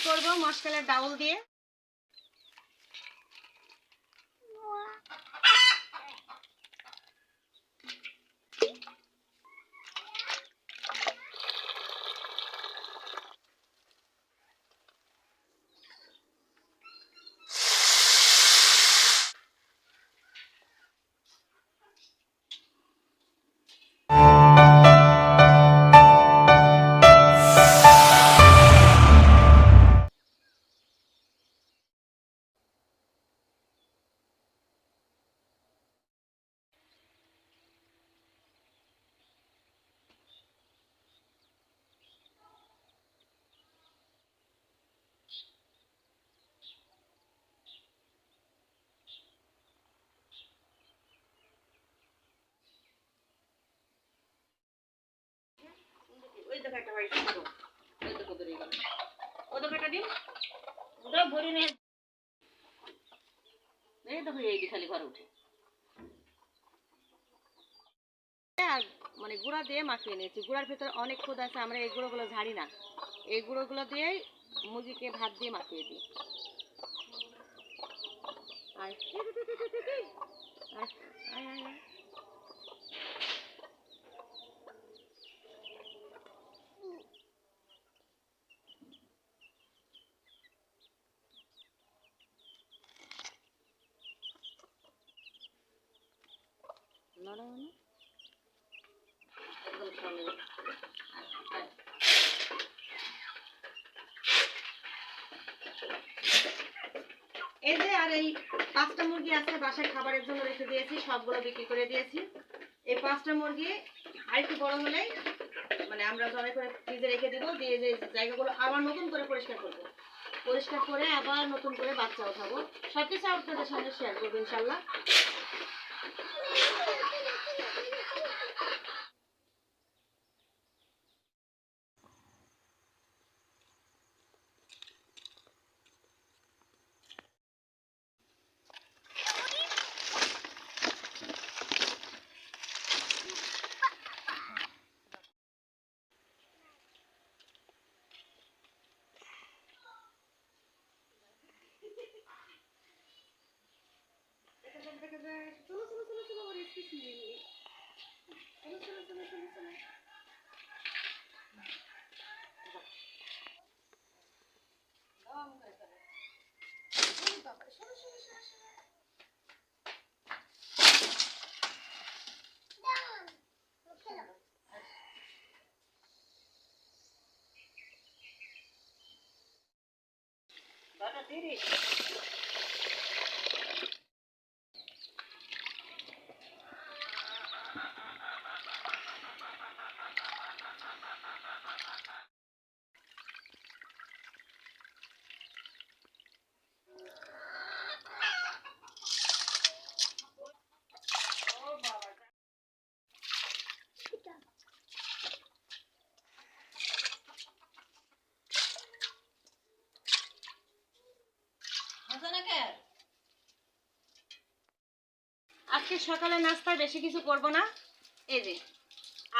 করব মশলার ডাউল দিয়ে। ওই দেখো একটা বাড়ি ছিল, ওই দেখো বেরিয়ে গেল, ওই দেখো একটা ডিম, ওটা ভরি নেই, এই দেখো এই খালি ঘরে উঠে। আর মানে গুঁড়া দিয়ে মাখিয়ে নিয়েছি, গুঁড়ার ভিতরে অনেক খুদ আছে, আমরা এই গুঁড়োগুলো ঝাড়ি না, এই গুঁড়োগুলো দিয়েই মুরগিকে ভাত দিয়ে মাখিয়ে দিই। আয় আয় আয় আয় আয়। নরম না? একদম সামনে। আয়। এই যে আর এই 5টা মুরগি আছে বাসায় খাবারের জন্য রেখে দিয়েছি, সবগুলো বিক্রি করে দিয়েছি। এই 5টা মুরগি আরেকটু বড় হলেই মানে আমরা জমে করে ফ্রিজে রেখে দিব, দিয়ে যে জায়গাগুলো আবার নতুন করে পরিষ্কার করব, পরিষ্কার করে আবার নতুন করে বাচ্চা উঠাবো। সবকিছু আপনাদের সঙ্গে শেয়ার করবো ইনশাল্লাহ। চলো চলো চলো চলো, আমার স্পেস নিয়ে নিই। চলো চলো চলো চলো চলো। আজকে সকালে নাস্তায় বেশি কিছু করব না, এই যে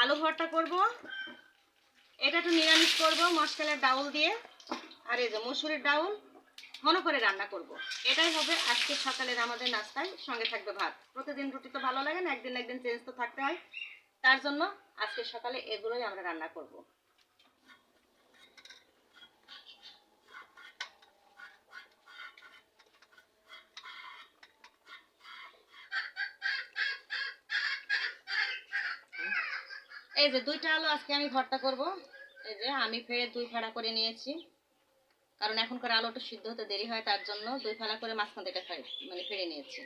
আলু ভর্তা করব, এটা একটু নিরামিষ করব মশলার ডাউল দিয়ে, আর এই যে মসুরের ডাউল ঘন করে রান্না করব। এটাই হবে আজকে সকালের আমাদের নাস্তায়, সঙ্গে থাকবে ভাত। প্রতিদিন রুটি তো ভালো লাগে না, একদিন না একদিন চেঞ্জ তো থাকতে হয়, তার জন্য আজকে সকালে এগুলোই আমরা রান্না করব। এই যে 2টা আলু আজকে আমি ভর্তা করব, এই যে আমি ফেড়ে 2 ফাড়া করে নিয়েছি, কারণ এখনকার আলুটা সিদ্ধ হতে দেরি হয়, তার জন্য 2 ফাড়া করে মাঝখান থেকে মানে ফেড়ে নিয়েছি।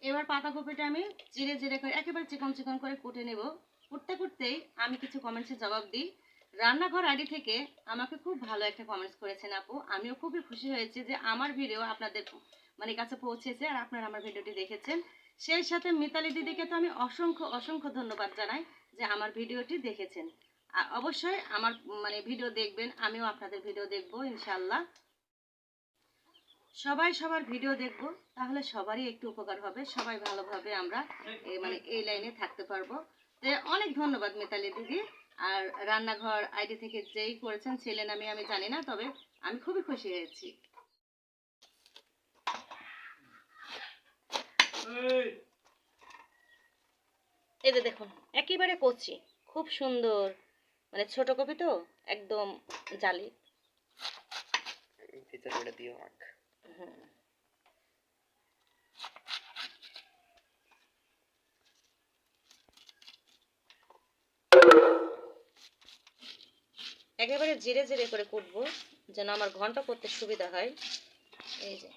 এবার পাতাকপিটা আমি জিরে জিরে করে একেবারে চিকন চিকন করে কুটে নেব। কুটতে কুটতেই আমি কিছু কমেন্টসের জবাব দিই। রান্নাঘর আইডি থেকে আমাকে খুব ভালো একটা কমেন্টস করেছেন আপু, আমিও খুবই খুশি হয়েছি যে আমার ভিডিও আপনাদের মানে কাছে পৌঁছেছে আর আপনারা আমার ভিডিওটি দেখেছেন। সেই সাথে মিতালি দিদিকে তো আমি অসংখ্য অসংখ্য ধন্যবাদ জানাই, যে আমার ভিডিওটি দেখেছেন। অবশ্যই আমার মানে ভিডিও দেখবেন, আমিও আপনাদের ভিডিও দেখব ইনশাআল্লাহ। সবাই সবার ভিডিও দেখব, তাহলে সবারই একটু উপকার হবে, সবাই ভালোভাবে আমরা মানে এই লাইনে থাকতে পারবো। তো অনেক ধন্যবাদ মিতালি দিদি। আর রান্নাঘর আইডি থেকে যেই করেছেন ছেলে নামে আমি জানি না, তবে আমি খুবই খুশি হয়েছি। এই যে দেখুন একেবারে কচি, খুব সুন্দর, মানে ছোট কপি তো একদম জালি। ভিতরে দিও আখ। একেবারে জিরে জিরে করে কুটবো যেন আমার ঘন্টা করতে সুবিধা হয়। এই যে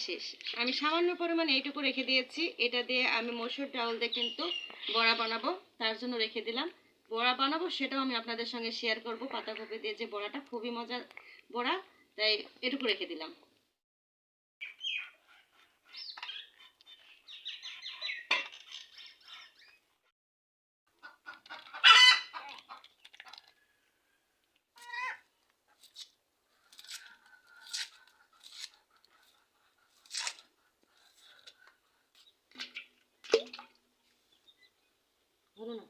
শেষ। আমি সামান্য পরিমাণে এইটুকু রেখে দিয়েছি, এটা দিয়ে আমি মসুর ডাউল দিয়ে কিন্তু বড়া বানাবো, তার জন্য রেখে দিলাম। বড়া বানাবো সেটাও আমি আপনাদের সঙ্গে শেয়ার করব, পাতাকপি দিয়ে যে বড়াটা খুবই মজার বড়া, তাই এটুকু রেখে দিলাম। হলো না?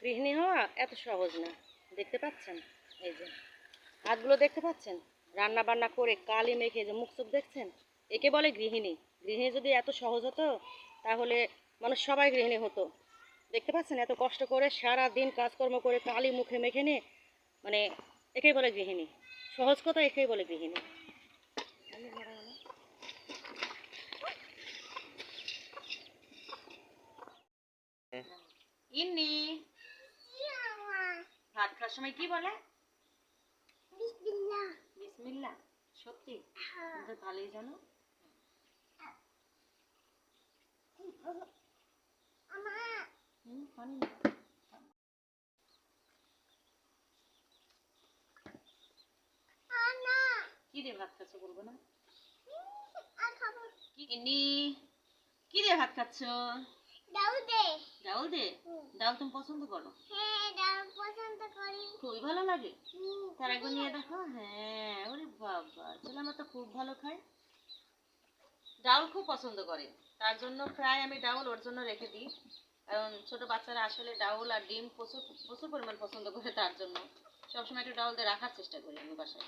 গৃহিণী হওয়া এত সহজ না। দেখতে পাচ্ছেন, এই যে হাতগুলো দেখতে পাচ্ছেন, রান্না বান্না করে কালি মেখে যে মুখ চোখ দেখছেন, একে বলে গৃহিণী। গৃহিণী যদি এত সহজ হতো তাহলে মানুষ সবাই গৃহিণী হতো। দেখতে পাচ্ছেন, এত কষ্ট করে সারা দিন কাজকর্ম করে কালি মুখে মেখে নিয়ে, মানে একেই বলে গৃহিণী। সহজ কথা, একেই বলে গৃহিণী। ইন্নি ভাত খাওয়ার সময় কি বলে? বিসমিল্লাহ। বিসমিল্লাহ? সত্যি? তুমি তো ভালোই জানো। পানি না। কি দিয়ে ভাত খাচ্ছ বলবো না? কি ইন্নি, কি দিয়ে ভাত খাচ্ছ? ডাউল দে। ডাউল দে? ডাউল তুমি পছন্দ করো? হ্যাঁ, ডাউল পছন্দ করি। খুবই ভালো লাগে? তার একবার নিয়ে দেখো। হ্যাঁ, ওরে বাবা, ছেলে আমার তো খুব ভালো খায়, ডাউল খুব পছন্দ করে। তার জন্য প্রায় আমি ডাউল ওর জন্য রেখে দিই, কারণ ছোট বাচ্চারা আসলে ডাউল আর ডিম প্রচুর প্রচুর পরিমাণ পছন্দ করে। তার জন্য সবসময় একটু ডাউল দিয়ে রাখার চেষ্টা করি আমি বাসায়।